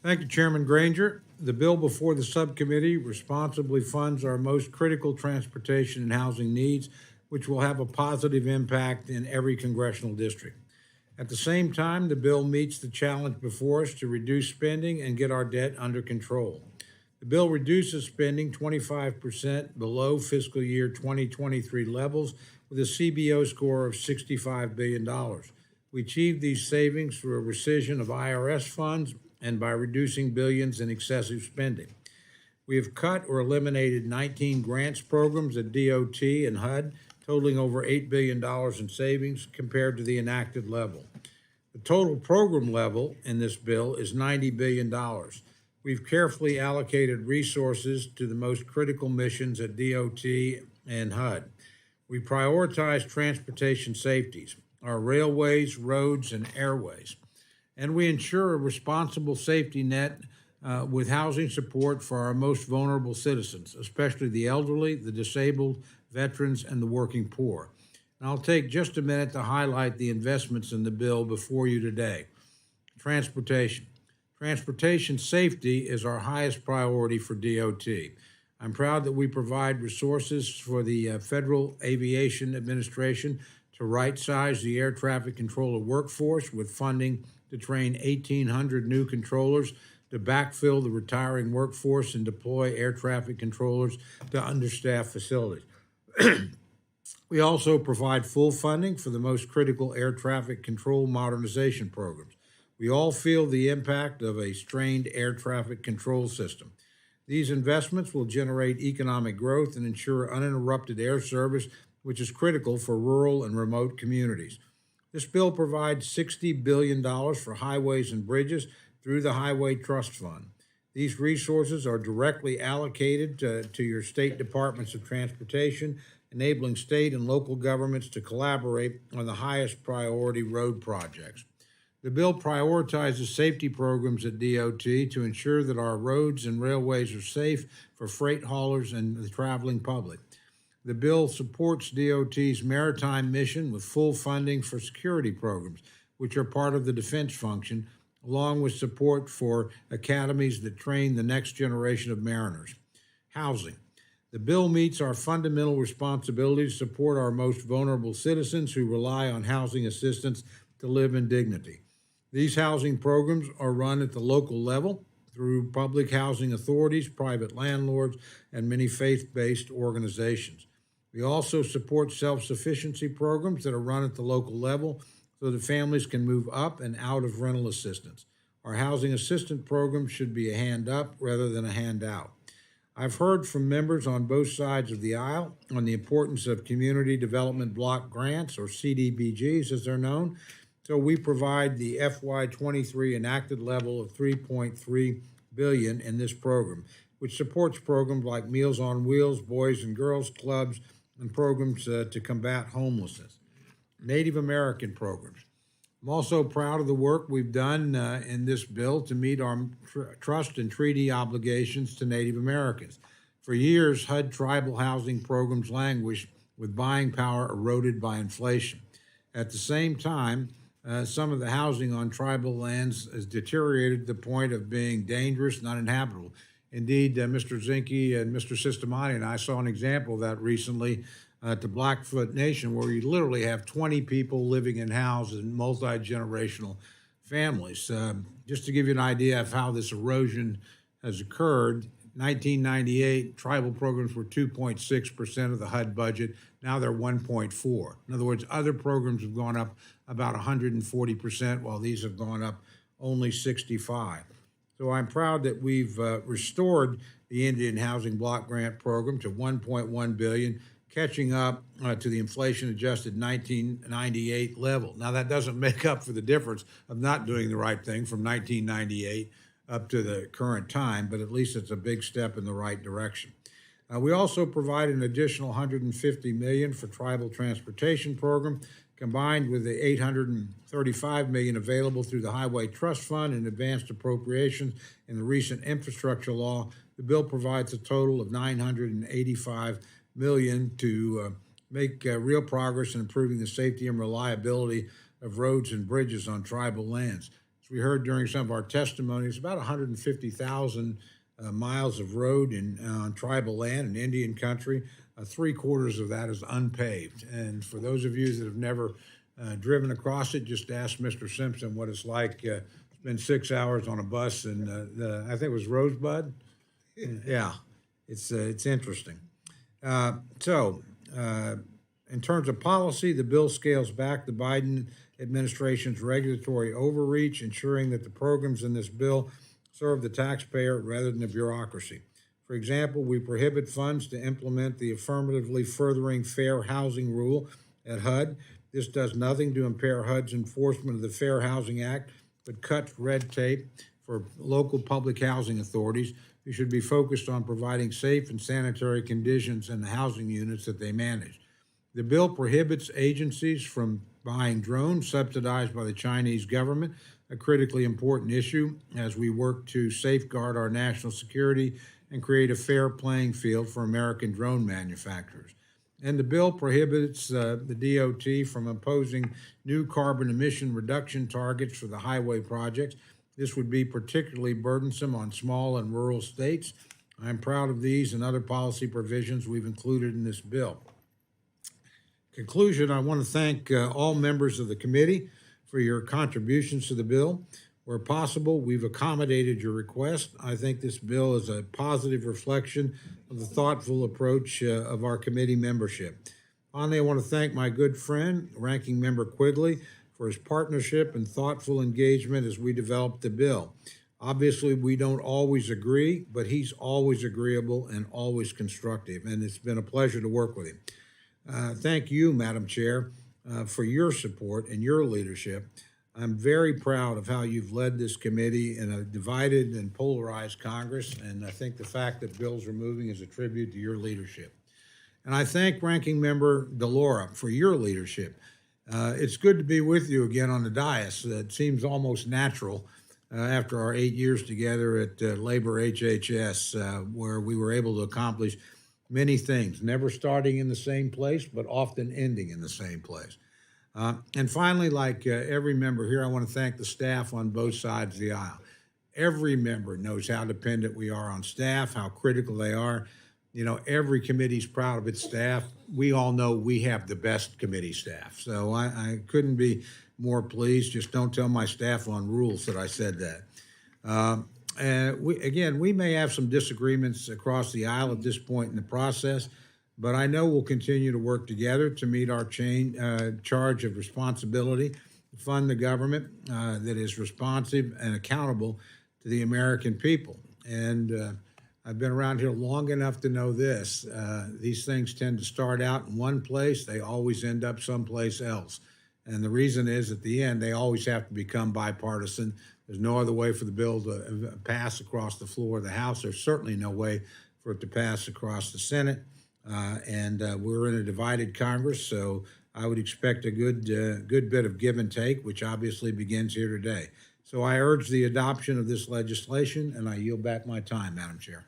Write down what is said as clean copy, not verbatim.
Thank you, Chairman Granger. The bill before the subcommittee responsibly funds our most critical transportation and housing needs, which will have a positive impact in every congressional district. At the same time, the bill meets the challenge before us to reduce spending and get our debt under control. The bill reduces spending 25% below fiscal year 2023 levels with a CBO score of $65 billion. We achieved these savings through a rescission of IRS funds and by reducing billions in excessive spending. We have cut or eliminated 19 grants programs at DOT and HUD, totaling over $8 billion in savings compared to the enacted level. The total program level in this bill is $90 billion. We've carefully allocated resources to the most critical missions at DOT and HUD. We prioritize transportation safeties, our railways, roads, and airways, and we ensure a responsible safety net with housing support for our most vulnerable citizens, especially the elderly, the disabled, veterans, and the working poor. And I'll take just a minute to highlight the investments in the bill before you today. Transportation. Transportation safety is our highest priority for DOT. I'm proud that we provide resources for the Federal Aviation Administration to right-size the air traffic controller workforce with funding to train 1,800 new controllers to backfill the retiring workforce and deploy air traffic controllers to understaffed facilities. We also provide full funding for the most critical air traffic control modernization programs. We all feel the impact of a strained air traffic control system. These investments will generate economic growth and ensure uninterrupted air service, which is critical for rural and remote communities. This bill provides $60 billion for highways and bridges through the Highway Trust Fund. These resources are directly allocated to your state departments of transportation, enabling state and local governments to collaborate on the highest priority road projects. The bill prioritizes safety programs at DOT to ensure that our roads and railways are safe for freight haulers and the traveling public. The bill supports DOT's maritime mission with full funding for security programs, which are part of the defense function, along with support for academies that train the next generation of mariners. Housing. The bill meets our fundamental responsibility to support our most vulnerable citizens who rely on housing assistance to live in dignity. These housing programs are run at the local level through public housing authorities, private landlords, and many faith-based organizations. We also support self-sufficiency programs that are run at the local level so that families can move up and out of rental assistance. Our housing assistance program should be a hand up rather than a handout. I've heard from members on both sides of the aisle on the importance of community development block grants, or CDBGs as they're known. So we provide the FY23 enacted level of $3.3 billion in this program, which supports programs like Meals on Wheels, Boys and Girls Clubs, and programs to combat homelessness. Native American programs. I'm also proud of the work we've done in this bill to meet our trust and treaty obligations to Native Americans. For years, HUD tribal housing programs languished with buying power eroded by inflation. At the same time, some of the housing on tribal lands has deteriorated to the point of being dangerous and uninhabitable. Indeed, Mr. Zinke and Mr. Sistemani and I saw an example of that recently at the Blackfoot Nation, where you literally have 20 people living in houses in multi-generational families. Just to give you an idea of how this erosion has occurred, 1998, tribal programs were 2.6% of the HUD budget. Now they're 1.4%. In other words, other programs have gone up about 140%, while these have gone up only 65%. So I'm proud that we've restored the Indian Housing Block Grant Program to $1.1 billion, catching up to the inflation-adjusted 1998 level. Now, that doesn't make up for the difference of not doing the right thing from 1998 up to the current time, but at least it's a big step in the right direction. We also provide an additional $150 million for tribal transportation program, combined with the $835 million available through the Highway Trust Fund and advanced appropriations in the recent infrastructure law. The bill provides a total of $985 million to make real progress in improving the safety and reliability of roads and bridges on tribal lands. As we heard during some of our testimonies, about 150,000 miles of road on tribal land in Indian country. 3/4 of that is unpaved. And for those of you that have never driven across it, just ask Mr. Simpson what it's like. Spend 6 hours on a bus, and I think it was Rosebud. Yeah, it's interesting. In terms of policy, the bill scales back the Biden administration's regulatory overreach, ensuring that the programs in this bill serve the taxpayer rather than the bureaucracy. For example, we prohibit funds to implement the affirmatively furthering fair housing rule at HUD. This does nothing to impair HUD's enforcement of the Fair Housing Act, but cuts red tape for local public housing authorities who should be focused on providing safe and sanitary conditions in the housing units that they manage. The bill prohibits agencies from buying drones subsidized by the Chinese government, a critically important issue as we work to safeguard our national security and create a fair playing field for American drone manufacturers. And the bill prohibits the DOT from imposing new carbon emission reduction targets for the highway projects. This would be particularly burdensome on small and rural states. I'm proud of these and other policy provisions we've included in this bill. Conclusion, I want to thank all members of the committee for your contributions to the bill. Where possible, we've accommodated your request. I think this bill is a positive reflection of the thoughtful approach of our committee membership. Finally, I want to thank my good friend, Ranking Member Quigley, for his partnership and thoughtful engagement as we developed the bill. Obviously, we don't always agree, but he's always agreeable and always constructive, and it's been a pleasure to work with him. Thank you, Madam Chair, for your support and your leadership. I'm very proud of how you've led this committee in a divided and polarized Congress, and I think the fact that bills are moving is a tribute to your leadership. And I thank Ranking Member DeLaura for your leadership. It's good to be with you again on the dais. It seems almost natural after our 8 years together at Labor HHS, where we were able to accomplish many things, never starting in the same place, but often ending in the same place. And finally, like every member here, I want to thank the staff on both sides of the aisle. Every member knows how dependent we are on staff, how critical they are. You know, every committee's proud of its staff. We all know we have the best committee staff. So I couldn't be more pleased. Just don't tell my staff on rules that I said that. We may have some disagreements across the aisle at this point in the process, but I know we'll continue to work together to meet our charge of responsibility, to fund the government that is responsive and accountable to the American people. And I've been around here long enough to know this. These things tend to start out in one place. They always end up someplace else. And the reason is, at the end, they always have to become bipartisan. There's no other way for the bill to pass across the floor of the House. There's certainly no way for it to pass across the Senate. We're in a divided Congress, so I would expect a good bit of give and take, which obviously begins here today. So I urge the adoption of this legislation, and I yield back my time, Madam Chair.